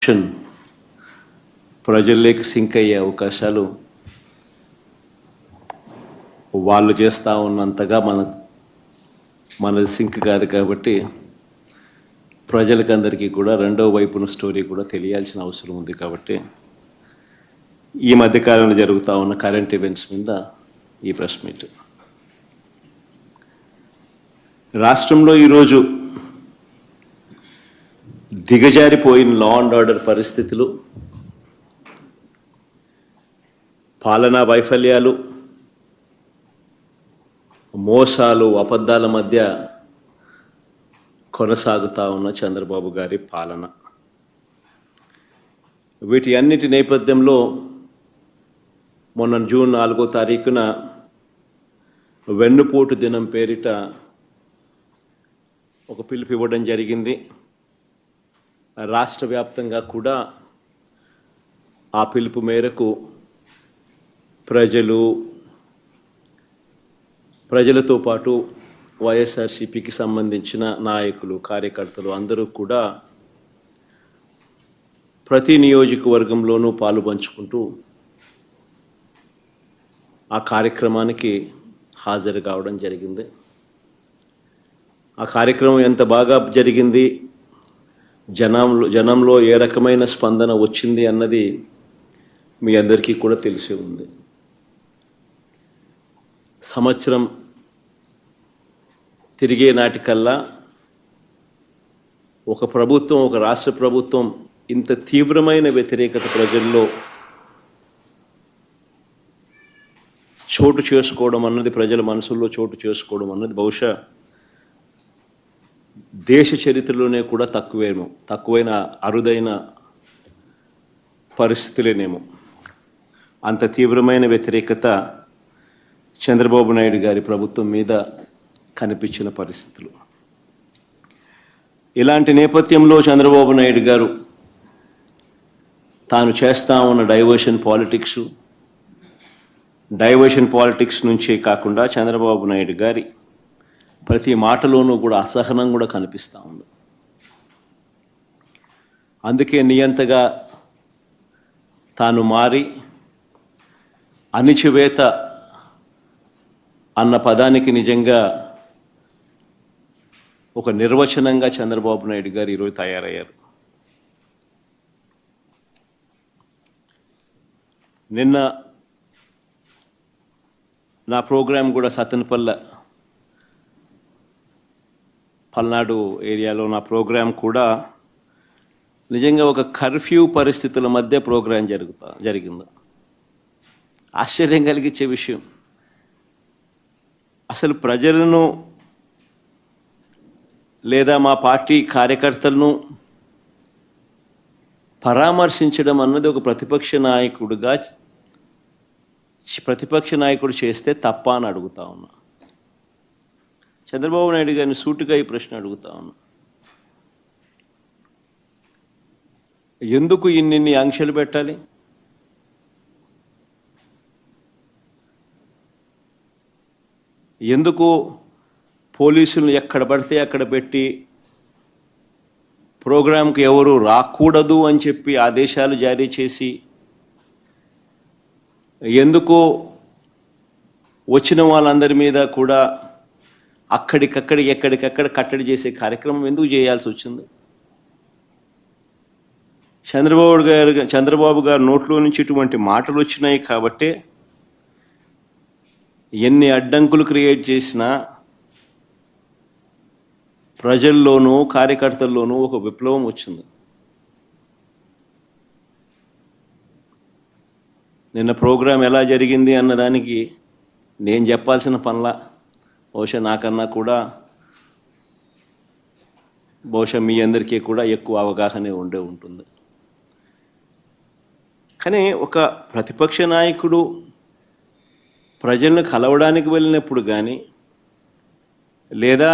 Discussion ప్రజల్లోకి sync అయ్యే అవకాశాలు వాళ్ళు చేస్తూ ఉన్నంతగా మనది సింక్ కాదు. కాబట్టి ప్రజలకందరికీ కూడా రెండవ వైపున స్టోరీ కూడా తెలియాల్సిన అవసరం ఉంది. కాబట్టి ఈ మధ్యకాలంలో జరుగుతూ ఉన్న కరెంట్ ఈవెంట్స్ మీద ఈ ప్రెస్ మీట్. రాష్ట్రంలో ఈరోజు దిగజారిపోయిన లా అండ్ ఆర్డర్ పరిస్థితులు, పాలనా వైఫల్యాలు, మోసాలు, అబద్ధాల మధ్య కొనసాగుతూ ఉన్న చంద్రబాబు గారి పాలన. వీటి అన్నిటి నేపథ్యంలో మొన్న జూన్ 4వ తారీఖున వెన్నుపోటు దినం పేరిట ఒక పిలుపు ఇవ్వడం జరిగింది. రాష్ట్ర వ్యాప్తంగా కూడా ఆ పిలుపు మేరకు ప్రజలతో పాటు వైఎస్ఆర్సీపీకి సంబంధించిన నాయకులు, కార్యకర్తలు అందరూ కూడా ప్రతి నియోజకవర్గంలోనూ పాలు పంచుకుంటూ ఆ కార్యక్రమానికి హాజరు కావడం జరిగింది. ఆ కార్యక్రమం ఎంత బాగా జరిగింది, జనంలో ఏ రకమైన స్పందన వచ్చింది అన్నది మీ అందరికీ కూడా తెలిసి ఉంది. సంవత్సరం తిరిగే నాటికల్లా ఒక రాష్ట్ర ప్రభుత్వం ఇంత తీవ్రమైన వ్యతిరేకత ప్రజల్లో చోటు చేసుకోవడం అన్నది, ప్రజల మనసుల్లో చోటు చేసుకోవడం అన్నది బహుశా దేశ చరిత్రలోనే కూడా తక్కువైన అరుదైన పరిస్థితులేనేమో. అంత తీవ్రమైన వ్యతిరేకత చంద్రబాబు నాయుడు గారి ప్రభుత్వం మీద కనిపించిన పరిస్థితులు. ఇలాంటి నేపథ్యంలో చంద్రబాబు నాయుడు గారు తాను చేస్తా ఉన్న డైవర్షన్ పాలిటిక్స్ నుంచే కాకుండా చంద్రబాబు నాయుడు గారి ప్రతి మాటలోనూ కూడా అసహనం కూడా కనిపిస్తూ ఉంది. అందుకే నియంతగా తాను మారి అణిచివేత అన్న పదానికి నిజంగా ఒక నిర్వచనంగా చంద్రబాబు నాయుడు గారు ఈరోజు తయారయ్యారు. నిన్న నా ప్రోగ్రాం కూడా పల్నాడు ఏరియాలో నా ప్రోగ్రాం కూడా నిజంగా ఒక కర్ఫ్యూ పరిస్థితుల మధ్య ప్రోగ్రాం జరిగింది. ఆశ్చర్యం కలిగించే విషయం, అసలు ప్రజలను లేదా మా పార్టీ కార్యకర్తలను పరామర్శించడం అన్నది ఒక ప్రతిపక్ష నాయకుడు చేస్తే తప్ప అని అడుగుతా ఉన్నా. చంద్రబాబు నాయుడు గారిని సూటిగా ఈ ప్రశ్న అడుగుతా ఉన్నా. ఎందుకు ఇన్ని ఆంక్షలు పెట్టాలి? ఎందుకు పోలీసులను ఎక్కడ పడితే అక్కడ పెట్టి ప్రోగ్రాంకి ఎవరు రాకూడదు అని చెప్పి ఆదేశాలు జారీ చేసి, ఎందుకు వచ్చిన వాళ్ళందరి మీద కూడా ఎక్కడికక్కడ కట్టడి చేసే కార్యక్రమం ఎందుకు చేయాల్సి వచ్చింది? చంద్రబాబు గారు నోట్లో నుంచి ఇటువంటి మాటలు వచ్చినాయి కాబట్టే ఎన్ని అడ్డంకులు క్రియేట్ చేసినా ప్రజల్లోనూ కార్యకర్తల్లోనూ ఒక విప్లవం వచ్చింది. నిన్న ప్రోగ్రాం ఎలా జరిగింది అన్నదానికి నేను చెప్పాల్సిన పనిలా, బహుశా నాకన్నా కూడా మీ అందరికీ కూడా ఎక్కువ అవగాహన ఉంటుంది. కానీ ఒక ప్రతిపక్ష నాయకుడు ప్రజలను కలవడానికి వెళ్ళినప్పుడు కానీ, లేదా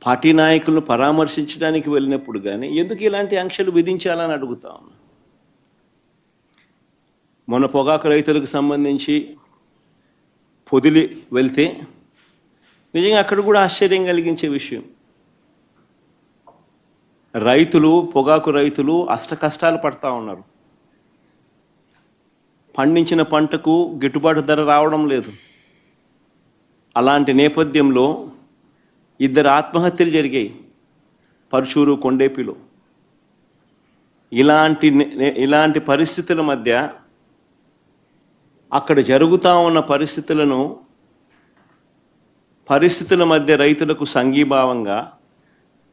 పార్టీ నాయకులను పరామర్శించడానికి వెళ్ళినప్పుడు కానీ ఎందుకు ఇలాంటి ఆంక్షలు విధించాలని అడుగుతా ఉన్నా. మొన్న పొగాకు రైతులకు సంబంధించి పొదిలి వెళ్తే నిజంగా అక్కడ కూడా ఆశ్చర్యం కలిగించే విషయం, రైతులు, పొగాకు రైతులు అష్ట కష్టాలు పడతా ఉన్నారు. పండించిన పంటకు గిట్టుబాటు ధర రావడం లేదు. అలాంటి నేపథ్యంలో 2 ఆత్మహత్యలు జరిగాయి పరుచూరు, కొండేపిలో. ఇలాంటి పరిస్థితుల మధ్య అక్కడ జరుగుతూ ఉన్న పరిస్థితుల మధ్య రైతులకు సంఘీభావంగా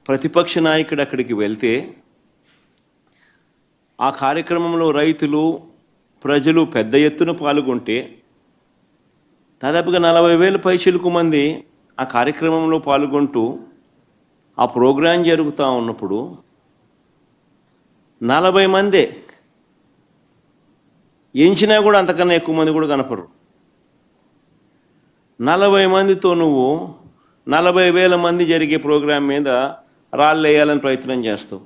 ప్రతిపక్ష నాయకుడు అక్కడికి వెళ్తే ఆ కార్యక్రమంలో రైతులు, ప్రజలు పెద్ద ఎత్తున పాల్గొంటే దాదాపుగా 40,000 పైచిలుకు మంది ఆ కార్యక్రమంలో పాల్గొంటూ ఆ ప్రోగ్రాం జరుగుతూ ఉన్నప్పుడు 40 మందే, ఎంచినా కూడా అంతకన్నా ఎక్కువ మంది కూడా కనపడరు. 40 మందితో నువ్వు 40,000 మంది జరిగే ప్రోగ్రాం మీద రాళ్ళు వేయాలని ప్రయత్నం చేస్తావు.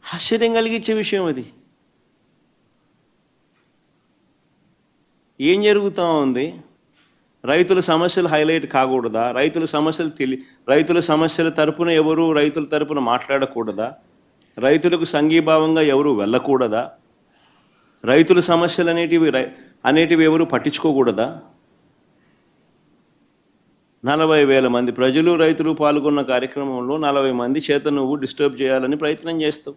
ఆశ్చర్యం కలిగించే విషయం అది. ఏం జరుగుతూ ఉంది? రైతుల సమస్యలు హైలైట్ కాకూడదా? రైతుల సమస్యల తరపున ఎవరు రైతుల తరపున మాట్లాడకూడదా? రైతులకు సంఘీభావంగా ఎవరు వెళ్ళకూడదా? రైతుల సమస్యలు అనేటివి ఎవరు పట్టించుకోకూడదా? 40,000 మంది ప్రజలు, రైతులు పాల్గొన్న కార్యక్రమంలో 40 మంది చేత నువ్వు డిస్టర్బ్ చేయాలని ప్రయత్నం చేస్తావు.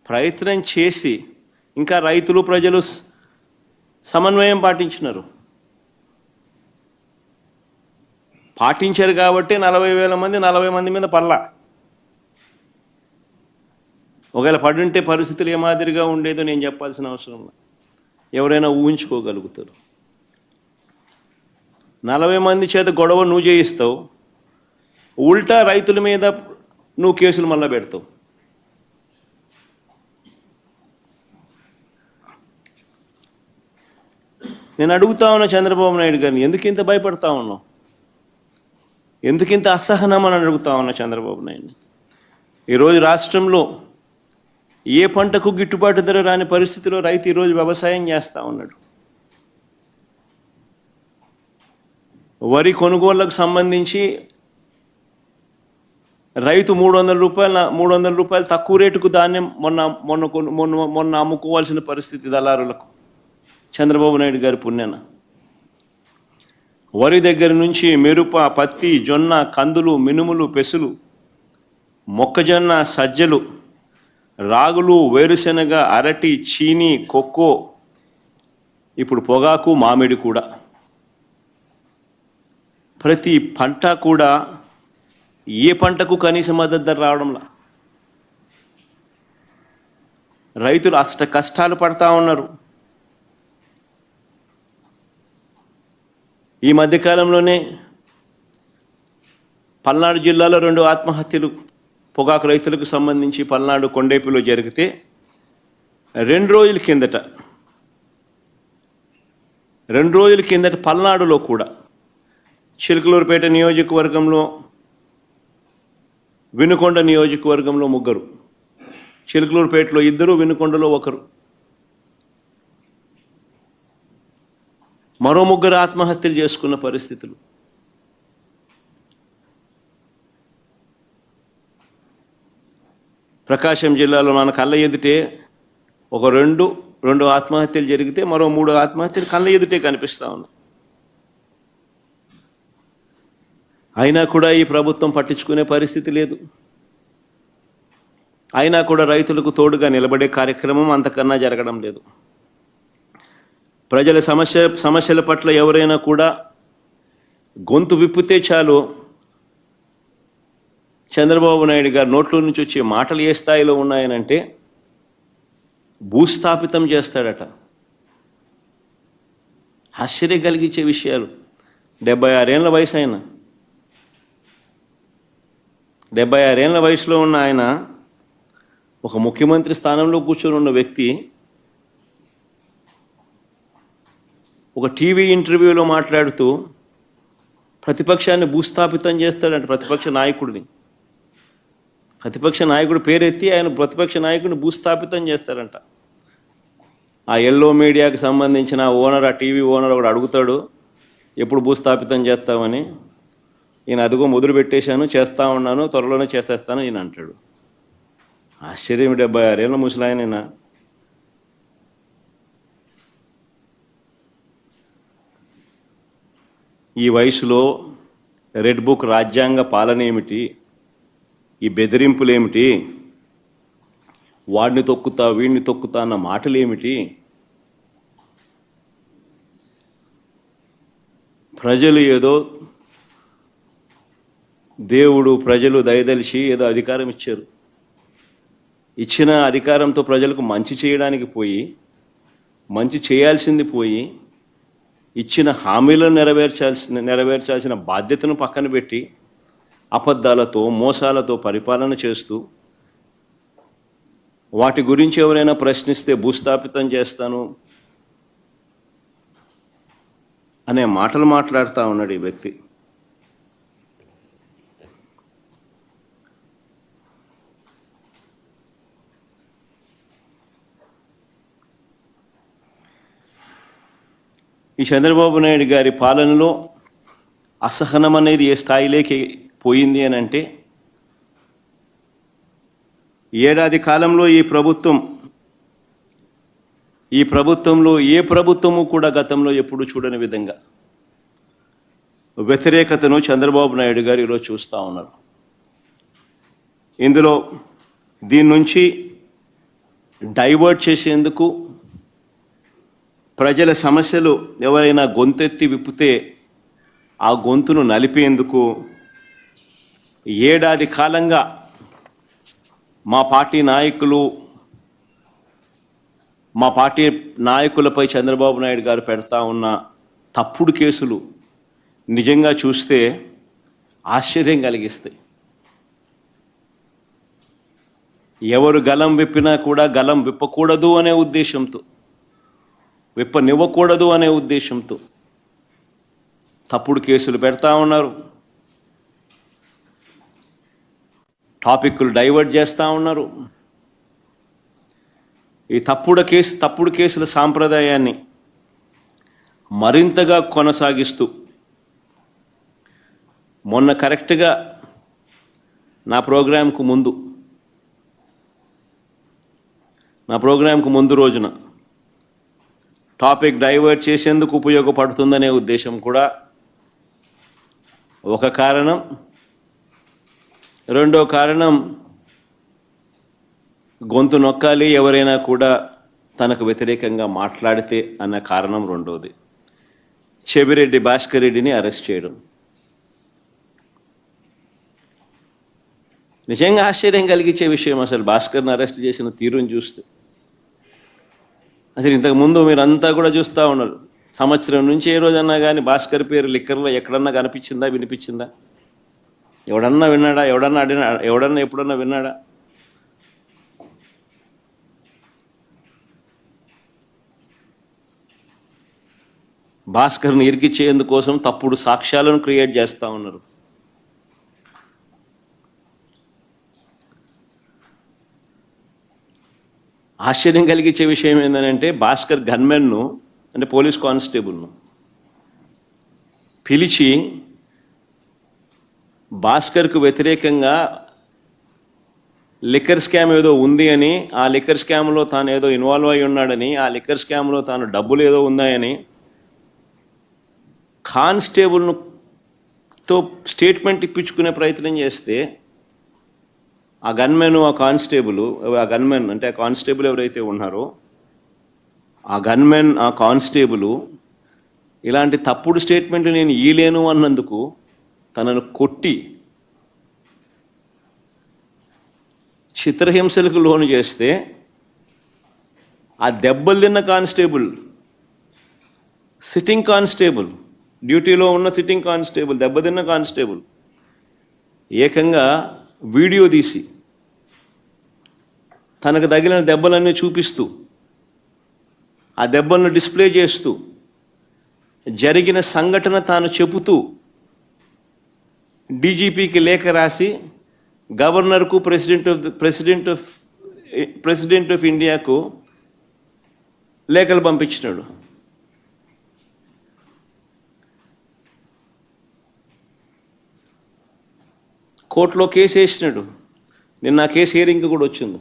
ప్రయత్నం చేసి ఇంకా రైతులు, ప్రజలు సమన్వయం పాటించారు కాబట్టి 40,000 మంది 40 మంది మీద పడలా. ఒకవేళ పడుంటే పరిస్థితులు ఏ మాదిరిగా ఉండేదో నేను చెప్పాల్సిన అవసరం లేదు. ఎవరైనా ఊహించుకోగలుగుతారు. 40 మంది చేత గొడవ నువ్వు చేయిస్తావు, ఉల్టా రైతుల మీద నువ్వు కేసులు మళ్ళా పెడతావు. నేను అడుగుతా ఉన్నా చంద్రబాబు నాయుడు గారిని, ఎందుకింత భయపడతా ఉన్నావు? ఎందుకింత అసహనం అని అడుగుతా ఉన్నా చంద్రబాబు నాయుడిని. ఈరోజు రాష్ట్రంలో ఏ పంటకు గిట్టుబాటు ధర రాని పరిస్థితిలో రైతు ఈరోజు వ్యవసాయం చేస్తూ ఉన్నాడు. వరి కొనుగోళ్లకు సంబంధించి రైతు 300 రూపాయలు తక్కువ రేటుకు ధాన్యం మొన్న అమ్ముకోవాల్సిన పరిస్థితి దళారులకు. చంద్రబాబు నాయుడు గారి పుణ్యాన వరి దగ్గర నుంచి మిరప, పత్తి, జొన్న, కందులు, మినుములు, పెసులు, మొక్కజొన్న, సజ్జలు, రాగులు, వేరుశెనగ, అరటి, చీని, కొక్కో, ఇప్పుడు పొగాకు, మామిడి కూడా, ప్రతి పంట కూడా ఏ పంటకు కనీస మద్దతు ధర రావడంలా. రైతులు అష్ట కష్టాలు పడతా ఉన్నారు. ఈ మధ్యకాలంలోనే పల్నాడు జిల్లాలో 2 ఆత్మహత్యలు పొగాకు రైతులకు సంబంధించి పల్నాడు కొండేపిలో జరిగితే 2 రోజుల కిందట పల్నాడులో కూడా చిలకలూరుపేట నియోజకవర్గంలో, వినుకొండ నియోజకవర్గంలో 3, చిలకలూరుపేటలో 2, వినుకొండలో 1, మరో 3 ఆత్మహత్యలు చేసుకున్న పరిస్థితులు. ప్రకాశం జిల్లాలో మన కళ్ళ ఎదుటే ఒక 2 ఆత్మహత్యలు జరిగితే మరో 3 ఆత్మహత్యలు కళ్ళ ఎదుటే కనిపిస్తూ ఉన్నాయి. అయినా కూడా ఈ ప్రభుత్వం పట్టించుకునే పరిస్థితి లేదు. అయినా కూడా రైతులకు తోడుగా నిలబడే కార్యక్రమం అంతకన్నా జరగడం లేదు. ప్రజల సమస్యల పట్ల ఎవరైనా కూడా గొంతు విప్పితే చాలు చంద్రబాబు నాయుడు గారు నోట్లో నుంచి వచ్చే మాటలు ఏ స్థాయిలో ఉన్నాయనంటే భూస్థాపితం చేస్తాడట. ఆశ్చర్యం కలిగించే విషయాలు. 76 ఏళ్ల వయసు ఆయన, 76 ఏళ్ల వయసులో ఉన్న ఆయన ఒక ముఖ్యమంత్రి స్థానంలో కూర్చొని ఉన్న వ్యక్తి ఒక టీవీ ఇంటర్వ్యూలో మాట్లాడుతూ ప్రతిపక్షాన్ని భూస్థాపితం చేస్తాడంట. ప్రతిపక్ష నాయకుడు పేరెత్తి ఆయన ప్రతిపక్ష నాయకుడిని భూస్థాపితం చేస్తారంట. ఆ ఎల్లో మీడియాకి సంబంధించిన ఓనర్, ఆ టీవీ ఓనర్ ఒకడు అడుగుతాడు, ఎప్పుడు భూస్థాపితం చేస్తామని. ఈయన అదిగో మొదలు పెట్టేశాను, చేస్తా ఉన్నాను, త్వరలోనే చేసేస్తాను ఈయన అంటాడు. ఆశ్చర్యం, 76 ఏళ్ళ ముసలాయన. ఈ వయసులో రెడ్ బుక్ రాజ్యాంగ పాలన ఏమిటి, ఈ బెదిరింపులు ఏమిటి, వాడిని తొక్కుతా వీడిని తొక్కుతా అన్న మాటలు ఏమిటి? ప్రజలు ఏదో దేవుడు ప్రజలు దయదలిచి ఏదో అధికారం ఇచ్చారు. ఇచ్చిన అధికారంతో ప్రజలకు మంచి చేయడానికి పోయి, మంచి చేయాల్సింది పోయి, ఇచ్చిన హామీలను నెరవేర్చాల్సిన బాధ్యతను పక్కన పెట్టి అబద్ధాలతో మోసాలతో పరిపాలన చేస్తూ, వాటి గురించి ఎవరైనా ప్రశ్నిస్తే భూస్థాపితం చేస్తాను అనే మాటలు మాట్లాడుతూ ఉన్నాడు ఈ వ్యక్తి. ఈ చంద్రబాబు నాయుడు గారి పాలనలో అసహనం అనేది ఏ స్థాయిలోకి పోయింది అని అంటే, ఏడాది కాలంలో ఈ ప్రభుత్వంలో ఏ ప్రభుత్వము కూడా గతంలో ఎప్పుడు చూడని విధంగా వ్యతిరేకతను చంద్రబాబు నాయుడు గారు ఈరోజు చూస్తూ ఉన్నారు. ఇందులో దీని నుంచి డైవర్ట్ చేసేందుకు, ప్రజల సమస్యలు ఎవరైనా గొంతెత్తి విప్పితే ఆ గొంతును నలిపేందుకు ఏడాది కాలంగా మా పార్టీ నాయకులపై చంద్రబాబు నాయుడు గారు పెడతా ఉన్న తప్పుడు కేసులు నిజంగా చూస్తే ఆశ్చర్యం కలిగిస్తాయి. ఎవరు గలం విప్పినా కూడా గలం విప్పకూడదు అనే ఉద్దేశంతో, విప్పనివ్వకూడదు అనే ఉద్దేశంతో తప్పుడు కేసులు పెడతా ఉన్నారు, టాపిక్లు డైవర్ట్ చేస్తూ ఉన్నారు. ఈ తప్పుడు కేసుల సాంప్రదాయాన్ని మరింతగా కొనసాగిస్తూ మొన్న కరెక్ట్గా నా ప్రోగ్రాంకు ముందు రోజున టాపిక్ డైవర్ట్ చేసేందుకు ఉపయోగపడుతుందనే ఉద్దేశం కూడా ఒక కారణం. రెండో కారణం, గొంతు నొక్కాలి ఎవరైనా కూడా తనకు వ్యతిరేకంగా మాట్లాడితే అన్న కారణం రెండోది. చెవిరెడ్డి భాస్కర్ రెడ్డిని అరెస్ట్ చేయడం నిజంగా ఆశ్చర్యం కలిగించే విషయం. అసలు భాస్కర్ని అరెస్ట్ చేసిన తీరుని చూస్తే, అసలు ఇంతకుముందు మీరంతా కూడా చూస్తూ ఉన్నారు, సంవత్సరం నుంచి ఏ రోజన్నా కానీ భాస్కర్ పేరు లిక్కర్లో ఎక్కడన్నా కనిపించిందా, వినిపించిందా? ఎవడన్నా విన్నాడా? ఎవడన్నా ఎప్పుడన్నా విన్నాడా? భాస్కర్ని ఇరికిచ్చేందుకోసం తప్పుడు సాక్ష్యాలను క్రియేట్ చేస్తూ ఉన్నారు. ఆశ్చర్యం కలిగించే విషయం ఏంటంటే, భాస్కర్ గన్మెన్ను అంటే పోలీస్ కానిస్టేబుల్ను పిలిచి భాస్కర్కు వ్యతిరేకంగా లిక్కర్ స్కామ్ ఏదో ఉంది అని, ఆ లిక్కర్ స్కామ్లో తాను ఏదో ఇన్వాల్వ్ అయి ఉన్నాడని, ఆ లిక్కర్ స్కామ్లో తాను డబ్బులు ఏదో ఉన్నాయని కానిస్టేబుల్తో స్టేట్మెంట్ ఇప్పించుకునే ప్రయత్నం చేస్తే, ఆ గన్మెన్ ఆ కానిస్టేబుల్ ఎవరైతే ఉన్నారో ఆ కానిస్టేబుల్ ఇలాంటి తప్పుడు స్టేట్మెంట్ నేను ఇయ్యలేను అన్నందుకు తనను కొట్టి చిత్రహింసలకు లోను చేస్తే, ఆ దెబ్బలు తిన్న కానిస్టేబుల్ డ్యూటీలో ఉన్న సిట్టింగ్ కానిస్టేబుల్, దెబ్బతిన్న కానిస్టేబుల్ ఏకంగా వీడియో తీసి తనకు తగిలిన దెబ్బలన్నీ చూపిస్తూ, ఆ దెబ్బలను డిస్ప్లే చేస్తూ, జరిగిన సంఘటన తాను చెబుతూ డీజీపీకి లేఖ రాసి గవర్నర్కు, ప్రెసిడెంట్ ఆఫ్ ఇండియాకు లేఖలు పంపించినాడు. కోర్టులో కేసు వేసినాడు. నిన్న ఆ కేసు హియరింగ్ కూడా వచ్చింది.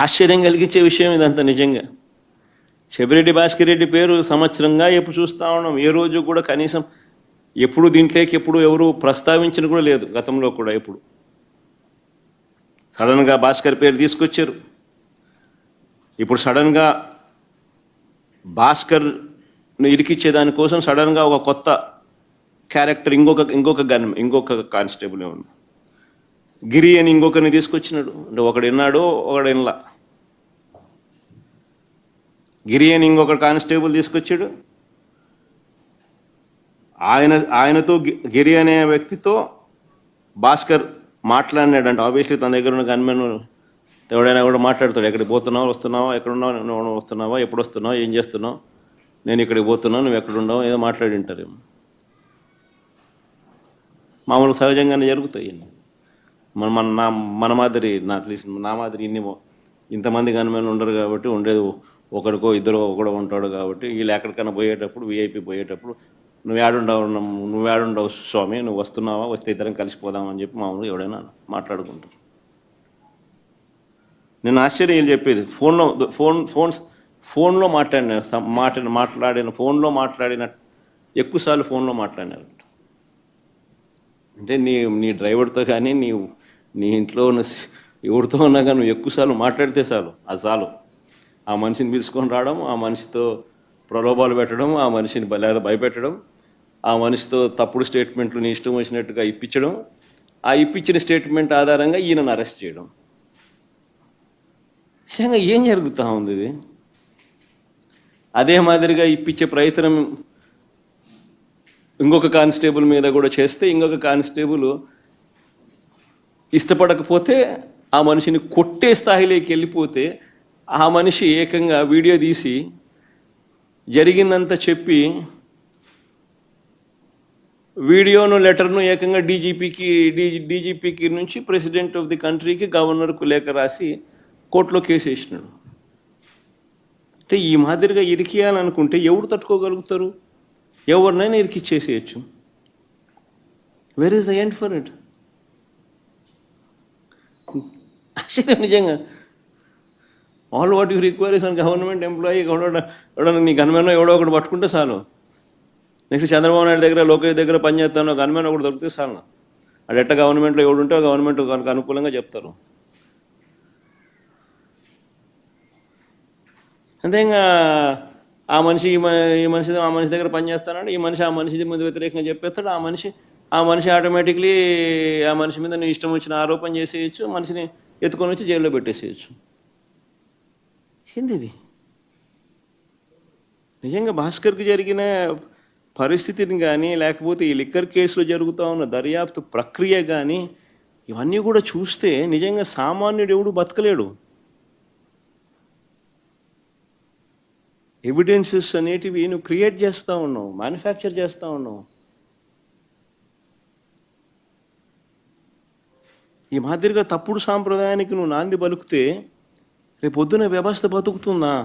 ఆశ్చర్యం కలిగించే విషయం ఇదంతా నిజంగా. చెవిరెడ్డి భాస్కర్ రెడ్డి పేరు సంవత్సరంగా ఎప్పుడు చూస్తూ ఉన్నాం. ఏ రోజు కూడా కనీసం ఎప్పుడు దీంట్లోకి ఎప్పుడు ఎవరు ప్రస్తావించిన కూడా లేదు. గతంలో కూడా ఎప్పుడు సడన్గా భాస్కర్ పేరు తీసుకొచ్చారు. ఇప్పుడు సడన్గా భాస్కర్ను ఇరికిచ్చే దానికోసం సడన్గా ఒక కొత్త క్యారెక్టర్ ఇంకొక కానిస్టేబుల్ ఉంది, గిరి అని ఇంకొకరిని తీసుకొచ్చినాడు. అంటే ఒకడు విన్నాడు, ఒకడు వినలా. గిరి అని ఇంకొక కానిస్టేబుల్ తీసుకొచ్చాడు. ఆయనతో గిరి అనే వ్యక్తితో భాస్కర్ మాట్లాడినాడు. అంటే ఆబ్వియస్లీ తన దగ్గర ఉన్న గన్మెన్ ఎవడైనా కూడా మాట్లాడతాడు. ఎక్కడికి పోతున్నావు, వస్తున్నావా, ఎక్కడున్నావు, నువ్వు వస్తున్నావా, ఎప్పుడు వస్తున్నావు, ఏం చేస్తున్నావు, నేను ఇక్కడికి పోతున్నావు, నువ్వు ఎక్కడున్నావు, ఏదో మాట్లాడి ఉంటారేమో. మామూలు సహజంగానే జరుగుతాయి. మన మాదిరి నా మాదిరి ఇంతమంది గన్మెన్ ఉండరు కాబట్టి, ఉండేది ఒకడికో ఇద్దరు ఒకడో ఉంటాడు కాబట్టి, వీళ్ళు ఎక్కడికైనా పోయేటప్పుడు వీఐపీ పోయేటప్పుడు నువ్వు ఏడుండవు స్వామి, నువ్వు వస్తున్నావా, వస్తే ఇద్దరం కలిసిపోదామని చెప్పి మామూలు ఎవడైనా మాట్లాడుకుంటారు. నేను ఆశ్చర్యం చెప్పేది ఫోన్లో మాట్లాడిన ఎక్కువసార్లు ఫోన్లో మాట్లాడినారు. అంటే నీ డ్రైవర్తో కానీ నీ ఇంట్లో ఉన్న ఎవరితో ఉన్నా కానీ నువ్వు ఎక్కువసార్లు మాట్లాడితే చాలు. ఆ మనిషిని పిలుచుకొని రావడం, ఆ మనిషితో ప్రలోభాలు పెట్టడం, ఆ మనిషిని లేదా భయపెట్టడం, ఆ మనిషితో తప్పుడు స్టేట్మెంట్లు నీ ఇష్టం వచ్చినట్టుగా ఇప్పించడం, ఆ ఇప్పించిన స్టేట్మెంట్ ఆధారంగా ఈయనను అరెస్ట్ చేయడం. నిజంగా ఏం జరుగుతూ ఉంది ఇది? అదే మాదిరిగా ఇప్పించే ప్రయత్నం ఇంకొక కానిస్టేబుల్ మీద కూడా చేస్తే, ఇంకొక కానిస్టేబుల్ ఇష్టపడకపోతే ఆ మనిషిని కొట్టే స్థాయిలోకి వెళ్ళిపోతే, ఆ మనిషి ఏకంగా వీడియో తీసి జరిగిందంతా చెప్పి వీడియోను లెటర్ను ఏకంగా డీజీపీకి నుంచి ప్రెసిడెంట్ ఆఫ్ ది కంట్రీకి, గవర్నర్కు లేఖ రాసి కోర్టులో కేసు వేసినాడు. అంటే ఈ మాదిరిగా ఇరికియాలనుకుంటే ఎవరు తట్టుకోగలుగుతారు? ఎవరినైనా ఇరికిచ్చేసేయచ్చు. Where is the end for it? ఆశ్చర్యం నిజంగా. All what you require is an government employee. ఎవడన్నా నీ గన్మెన్ ఎవడో ఒకటి పట్టుకుంటే చాలు. నెక్స్ట్ చంద్రబాబు నాయుడు దగ్గర, లోకేష్ దగ్గర పనిచేస్తాను గన్మెన్ ఒకటి దొరికితే చాలు. అది ఎట్ట గవర్నమెంట్లో ఎవడుంటే గవర్నమెంట్ కనుక అనుకూలంగా చెప్తారు. అంతే. ఇంకా ఆ మనిషి ఆ మనిషి దగ్గర పనిచేస్తానంటే ఈ మనిషి ఆ మనిషి మీద వ్యతిరేకంగా చెప్పేస్తాడు. ఆ మనిషి ఆటోమేటిక్లీ ఆ మనిషి మీద నీ ఇష్టం వచ్చిన ఆరోపణ చేసేయచ్చు, మనిషిని ఎత్తుకొని వచ్చి జైల్లో పెట్టేసేయచ్చు. ఏంది ఇది? నిజంగా భాస్కర్కి జరిగిన పరిస్థితిని కానీ, లేకపోతే ఈ లిక్కర్ కేసులో జరుగుతూ ఉన్న దర్యాప్తు ప్రక్రియ కానీ, ఇవన్నీ కూడా చూస్తే నిజంగా సామాన్యుడు ఎవడు బతకలేడు. ఎవిడెన్సెస్ అనేటివి నువ్వు క్రియేట్ చేస్తూ ఉన్నావు, మ్యానుఫ్యాక్చర్ చేస్తూ ఉన్నావు. ఈ మాదిరిగా తప్పుడు సాంప్రదాయానికి నువ్వు నాంది పలుకుతే రేపొద్దున వ్యవస్థ బతుకుతుందా?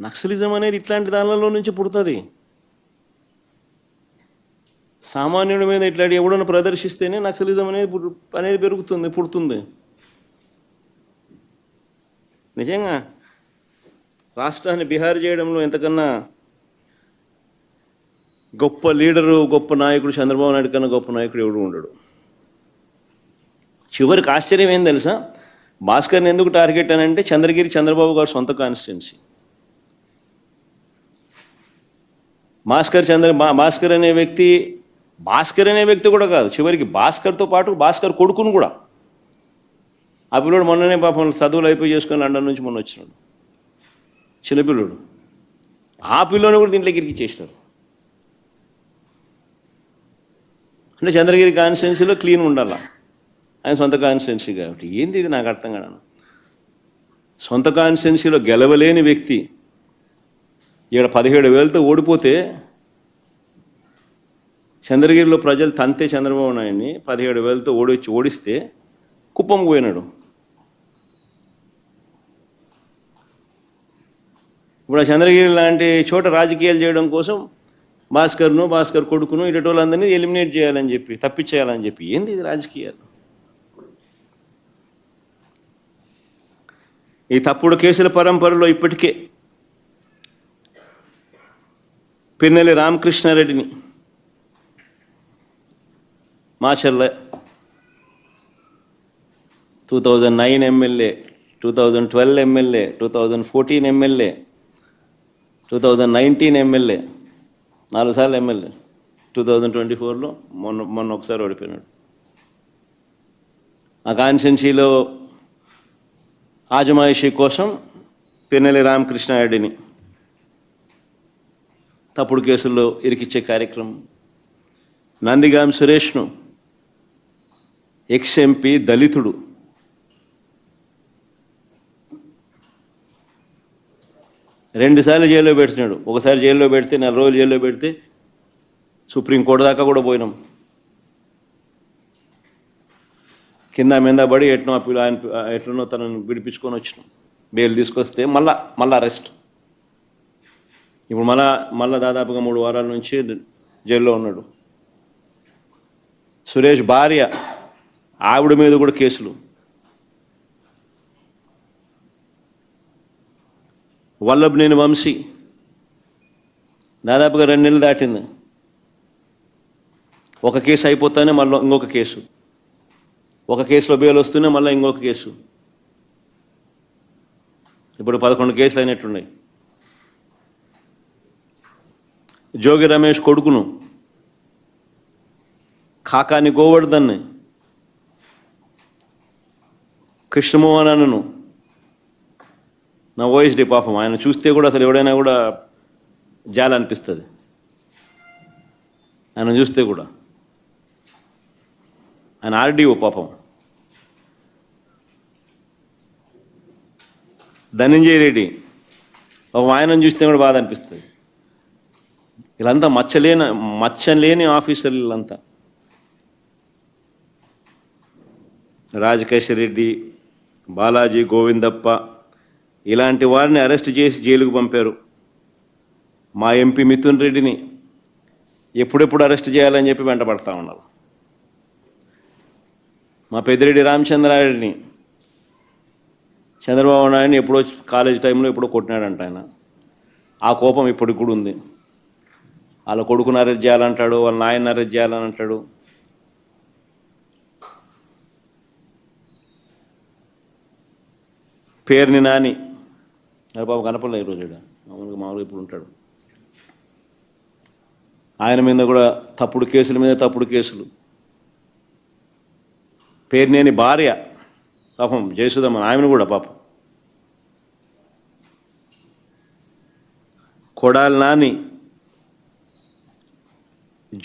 నక్సలిజం అనేది ఇట్లాంటి దానిలో నుంచి పుడుతుంది. సామాన్యుడి మీద ఇట్లాంటి ఎవడన్నా ప్రదర్శిస్తేనే నక్సలిజం అనేది పుడుతుంది. నిజంగా రాష్ట్రాన్ని బిహార్ చేయడంలో ఎంతకన్నా గొప్ప లీడరు, గొప్ప నాయకుడు చంద్రబాబు నాయుడు కన్నా గొప్ప నాయకుడు ఎవడు ఉండడు. చివరికి ఆశ్చర్యం ఏం తెలుసా? భాస్కర్ని ఎందుకు టార్గెట్ అని అంటే చంద్రగిరి చంద్రబాబు గారు సొంత కాన్స్టిట్యున్సీ. భాస్కర్ అనే వ్యక్తి కూడా కాదు, చివరికి భాస్కర్తో పాటు భాస్కర్ కొడుకును కూడా. ఆ పిల్లడు మొన్ననే పాపం చదువులు అయిపోయి చేసుకొని లండన్ నుంచి మొన్న వచ్చినాడు, చిన్నపిల్లడు. ఆ పిల్లని కూడా దీంట్లోకి ఇరికిచ్చేసినారు. అంటే చంద్రగిరి కాన్స్టిట్యున్సీలో క్లీన్ ఉండాల, ఆయన సొంత కాన్స్టిట్యున్సీ కాబట్టి. ఏంది ఇది నాకు అర్థం కాదు. సొంత కాన్స్టిట్యున్సీలో గెలవలేని వ్యక్తి ఇక్కడ 17,000తో ఓడిపోతే, చంద్రగిరిలో ప్రజలు తంతే చంద్రబాబు నాయుడిని 17,000తో ఓడిస్తే కుప్పం పోయినాడు. ఇప్పుడు ఆ చంద్రగిరి లాంటి చోట రాజకీయాలు చేయడం కోసం భాస్కర్ కొడుకును ఇటోళ్ళందరినీ ఎలిమినేట్ చేయాలని చెప్పి, తప్పించేయాలని చెప్పి, ఏంది ఇది రాజకీయాలు? ఈ తప్పుడు కేసుల పరంపరలో ఇప్పటికే పిన్నెల్లి రామకృష్ణారెడ్డిని Macherla 2009 MLA, 2012 MLA, 2014 MLA, 2019 MLA, 4 సార్లు ఎమ్మెల్యే, 2024లో మొన్న ఒకసారి ఓడిపోయినాడు. ఆ కాన్స్టిట్యున్సీలో ఆజమాయిషీ కోసం పిన్నెల్లి రామకృష్ణారెడ్డిని తప్పుడు కేసుల్లో ఇరికిచ్చే కార్యక్రమం. నందిగాం సురేష్ను ఎక్స్-ఎంపీ దళితుడు రెండుసార్లు జైల్లో పెడుతున్నాడు. ఒకసారి జైల్లో పెడితే 4 రోజులు జైల్లో పెడితే సుప్రీంకోర్టు దాకా కూడా పోయినాం. కింద మీద పడి ఎట్లనో తనను విడిపించుకొని వచ్చినాం. బెయిల్ తీసుకొస్తే మళ్ళా అరెస్ట్. ఇప్పుడు మళ్ళా దాదాపుగా 3 వారాల నుంచి జైల్లో ఉన్నాడు. సురేష్ భార్య, ఆవిడ మీద కూడా కేసులు. వల్లభనేని వంశీ దాదాపుగా 2 నెలలు దాటింది. ఒక కేసు అయిపోతానే మళ్ళీ ఇంకొక కేసు, ఒక కేసులో బెయిల్ వస్తూనే మళ్ళీ ఇంకొక కేసు. ఇప్పుడు 11 కేసులు అయినట్టున్నాయి. జోగి రమేష్ కొడుకును, కాకాని గోవర్ధన్ని, కృష్ణమోహన్ అన్నను, నా ఓఎస్డి పాపం, ఆయన చూస్తే కూడా అసలు ఎవడైనా కూడా జాలి అనిపిస్తుంది. ఆయన చూస్తే కూడా ఆయన ఆర్డీఓ పాపం. ధనంజయ రెడ్డి పాపం, ఆయనను చూస్తే కూడా బాధ అనిపిస్తుంది. వీళ్ళంతా మచ్చలేని ఆఫీసర్లు వీళ్ళంతా. రాజకేశ్వర రెడ్డి, బాలాజీ, గోవిందప్ప ఇలాంటి వారిని అరెస్ట్ చేసి జైలుకు పంపారు. మా ఎంపీ మిథున్ రెడ్డిని ఎప్పుడెప్పుడు అరెస్ట్ చేయాలని చెప్పి వెంటపడతా ఉన్నారు. మా పెద్దిరెడ్డి రామచంద్రారెడ్డిని చంద్రబాబు నాయుడిని ఎప్పుడో కాలేజ్ టైంలో ఎప్పుడో కొట్టినాడంట ఆయన. ఆ కోపం ఇప్పటికి కూడా ఉంది. వాళ్ళ కొడుకుని అరెస్ట్ చేయాలంటాడు, వాళ్ళ నాయన్ని అరెస్ట్ చేయాలని అంటాడు. పేరుని నాని బాబు కనపడలే ఈరోజు, మామూలుగా ఇప్పుడు ఉంటాడు. ఆయన మీద కూడా తప్పుడు కేసుల మీద తప్పుడు కేసులు. పేరునేని భార్య పాపం జయసుధమ్మ, ఆమెను కూడా పాపం. కొడాలి నాని,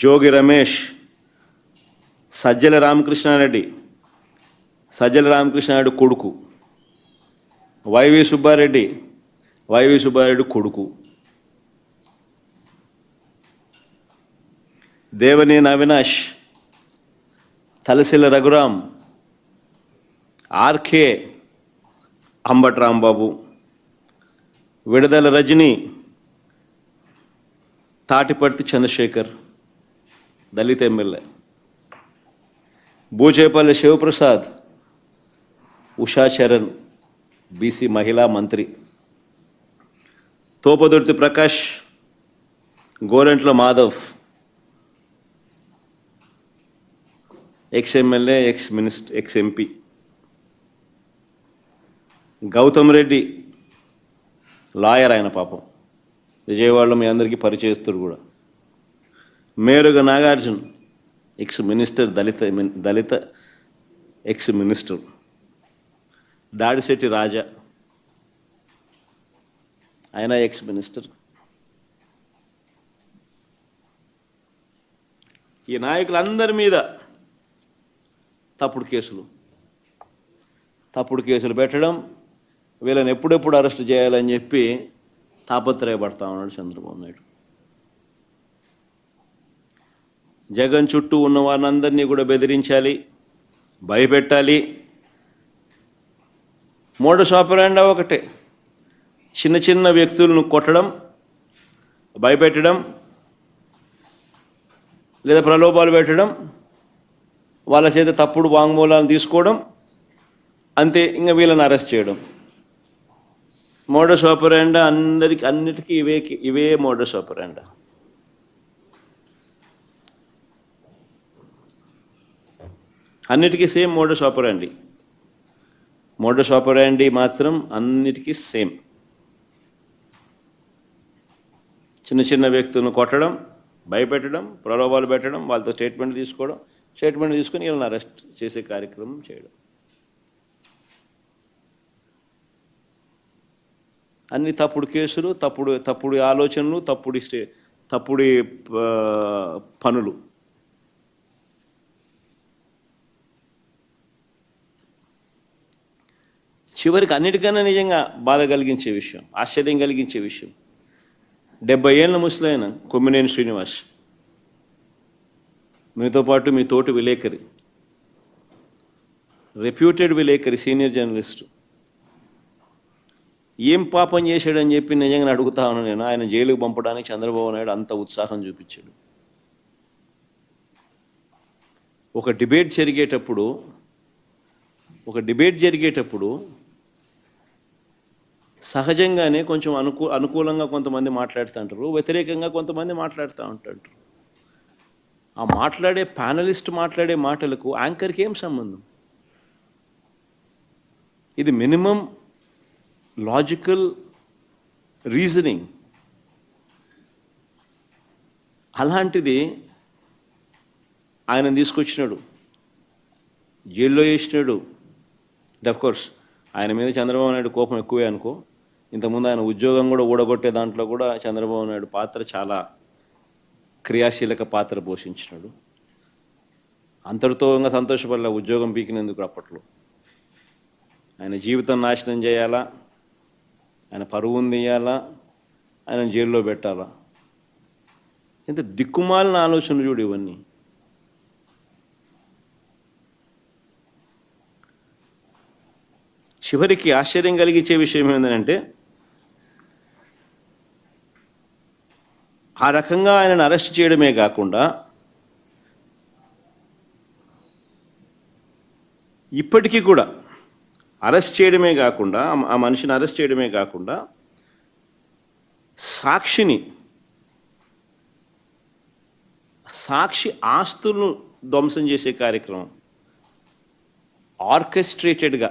జోగి రమేష్, సజ్జల రామకృష్ణారెడ్డి కొడుకు, వైవి సుబ్బారెడ్డి కొడుకు, దేవనేని అవినాష్, తలసిల రఘురాం, ఆర్కే అంబటి రాంబాబు, విడదల రజని, తాటిపర్తి చంద్రశేఖర్ దళిత ఎమ్మెల్యే, బూచేపల్లి శివప్రసాద్, ఉషా చరణ్ బీసీ మహిళా మంత్రి, Thopudurthi Prakash, Gorantla Madhav ex MLA, ex MP, Gautam Reddy lawyer, ఆయన పాపం విజయవాడలో మీ అందరికీ పరిచయస్తుడు కూడా. మేరుగ నాగార్జున్ ఎక్స్-మినిస్టర్, దళిత ఎక్స్-మినిస్టర్. దాడిశెట్టి రాజా ఆయన ఎక్స్-మినిస్టర్. ఈ నాయకులందరి మీద తప్పుడు కేసులు పెట్టడం, వీళ్ళని ఎప్పుడెప్పుడు అరెస్ట్ చేయాలని చెప్పి తాపత్రయపడతా ఉన్నాడు చంద్రబాబు నాయుడు. జగన్ చుట్టూ ఉన్న వారినందరినీ కూడా బెదిరించాలి, భయపెట్టాలి. మోడస్ ఆపరాండా ఒకటే, చిన్న చిన్న వ్యక్తులను కొట్టడం, భయపెట్టడం, లేదా ప్రలోభాలు పెట్టడం, వాళ్ళ చేత తప్పుడు వాంగ్మూలాలను తీసుకోవడం, అంతే. ఇంకా వీళ్ళని అరెస్ట్ చేయడం. మోడస్ ఆపరాండా అన్నిటికీ ఇవే మోడస్ ఆపరాండా. అన్నిటికీ సేమ్ మోడస్ ఆపరాండి. మోడస్ ఆపరాండి మాత్రం అన్నిటికీ సేమ్. చిన్న చిన్న వ్యక్తులను కొట్టడం, భయపెట్టడం, ప్రలోభాలు పెట్టడం, వాళ్ళతో స్టేట్మెంట్ తీసుకోవడం, స్టేట్మెంట్ తీసుకుని వీళ్ళని అరెస్ట్ చేసే కార్యక్రమం చేయడం. అన్ని తప్పుడు కేసులు, తప్పుడు ఆలోచనలు, తప్పుడు పనులు. చివరికి అన్నిటికన్నా నిజంగా బాధ కలిగించే విషయం, ఆశ్చర్యం కలిగించే విషయం, 70 ఏళ్ళ ముసలైన కొమ్మినేని శ్రీనివాస్, మీతో పాటు మీ తోటి విలేకరి, రెప్యూటెడ్ విలేకరి, సీనియర్ జర్నలిస్టు, ఏం పాపం చేశాడని చెప్పి నిజంగా అడుగుతా ఉన్నాను నేను. ఆయన జైలుకు పంపడానికి చంద్రబాబు నాయుడు అంత ఉత్సాహం చూపించాడు. ఒక డిబేట్ జరిగేటప్పుడు సహజంగానే కొంచెం అనుకూలంగా కొంతమంది మాట్లాడుతూ ఉంటారు, వ్యతిరేకంగా కొంతమంది మాట్లాడుతూ ఉంటారు. ఆ ప్యానలిస్ట్ మాట్లాడే మాటలకు యాంకర్కి ఏం సంబంధం? ఇది మినిమం లాజికల్ రీజనింగ్. అలాంటిది ఆయన తీసుకొచ్చినాడు, జైల్లో వేసినాడు. కోర్స్ ఆయన మీద చంద్రబాబు నాయుడు కోపం ఎక్కువే అనుకో. ఇంతకుముందు ఆయన ఉద్యోగం కూడా ఊడగొట్టే దాంట్లో కూడా చంద్రబాబు నాయుడు పాత్ర చాలా క్రియాశీలక పాత్ర పోషించినాడు. అంతటితో ఇంకా సంతోషపడలే ఉద్యోగం పీకినందుకు. అప్పట్లో ఆయన జీవితం నాశనం చేయాలా, ఆయన పరువును తీయాలా, ఆయన జైల్లో పెట్టాలా? ఎంత దిక్కుమాలిన ఆలోచనలు చూడు ఇవన్నీ. చివరికి ఆశ్చర్యం కలిగించే విషయం ఏంటంటే, ఆ రకంగా ఆయనను అరెస్ట్ చేయడమే కాకుండా ఇప్పటికీ కూడా అరెస్ట్ చేయడమే కాకుండా, ఆ మనిషిని అరెస్ట్ చేయడమే కాకుండా సాక్షి ఆస్తులను ధ్వంసం చేసే కార్యక్రమం ఆర్కెస్ట్రేటెడ్గా.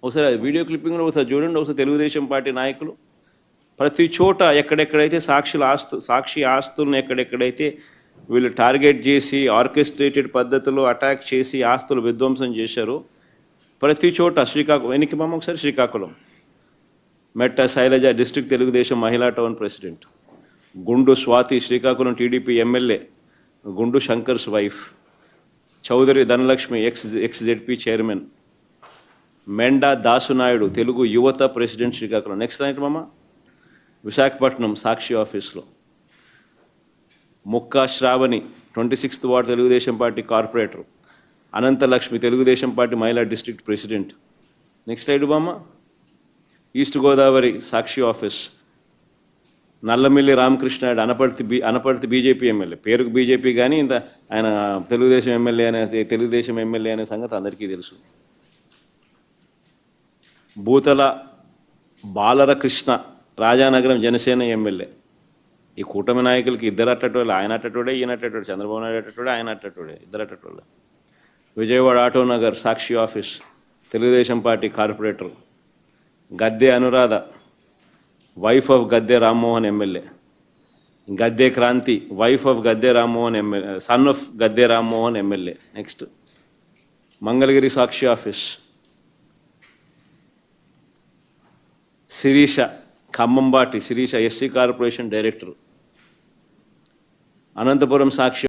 ఒకసారి వీడియో క్లిప్పింగ్ కూడా ఒకసారి చూడండి. ఒకసారి తెలుగుదేశం పార్టీ నాయకులు ప్రతి చోట ఎక్కడెక్కడైతే సాక్షి ఆస్తులను ఎక్కడెక్కడైతే వీళ్ళు టార్గెట్ చేసి ఆర్కెస్ట్రేటెడ్ పద్ధతిలో అటాక్ చేసి ఆస్తులు విధ్వంసం చేశారో ప్రతి చోట శ్రీకాకుళం మెట్ట శైలజ డిస్ట్రిక్ట్ తెలుగుదేశం మహిళా టౌన్ ప్రెసిడెంట్, గుండు Swathi Srikakulam TDP MLA, Gundu Shankar's wife, Chaudhary Dhanalakshmi ex ZP chairman, Menda Dasunaidu Telugu Yuvatha president Srikakulam. Next night Visakhapatnam Sakshi ఆఫీస్లో Mukka Sravani 26th ward Telugu Desam party corporator, Anantalakshmi Telugu Desam party మహిళా district president. Next side east Godavari Sakshi office Nallamilli Ramakrishnayudu Anaparthi BJP MLA, పేరుకు బీజేపీ కానీ ఇంత ఆయన తెలుగుదేశం ఎమ్మెల్యే అనే సంగతి అందరికీ తెలుసు. భూతల బాలరకృష్ణ రాజానగరం జనసేన ఎమ్మెల్యే. ఈ కూటమి నాయకులకి ఇద్దరు అట్టటోళ్ళే, ఆయన అట్టటోడే, ఈయన అట్టటోడే, చంద్రబాబు నాయుడు అట్టటోడే, ఆయన అట్టటోడే, ఇద్దరు అట్టటోళ్ళే. Vijayawada Autonagar Sakshi office Telugu Desam party corporator Gadde Anuradha, wife of Gadde Rammohan MLA. Gadde Kranthi, wife of Gadde Rammohan MLA, son of Gadde Rammohan MLA. Next Mangalagiri Sakshi office Sirisha, Khammambati Sirisha SC corporation director. Anantapuram Sakshi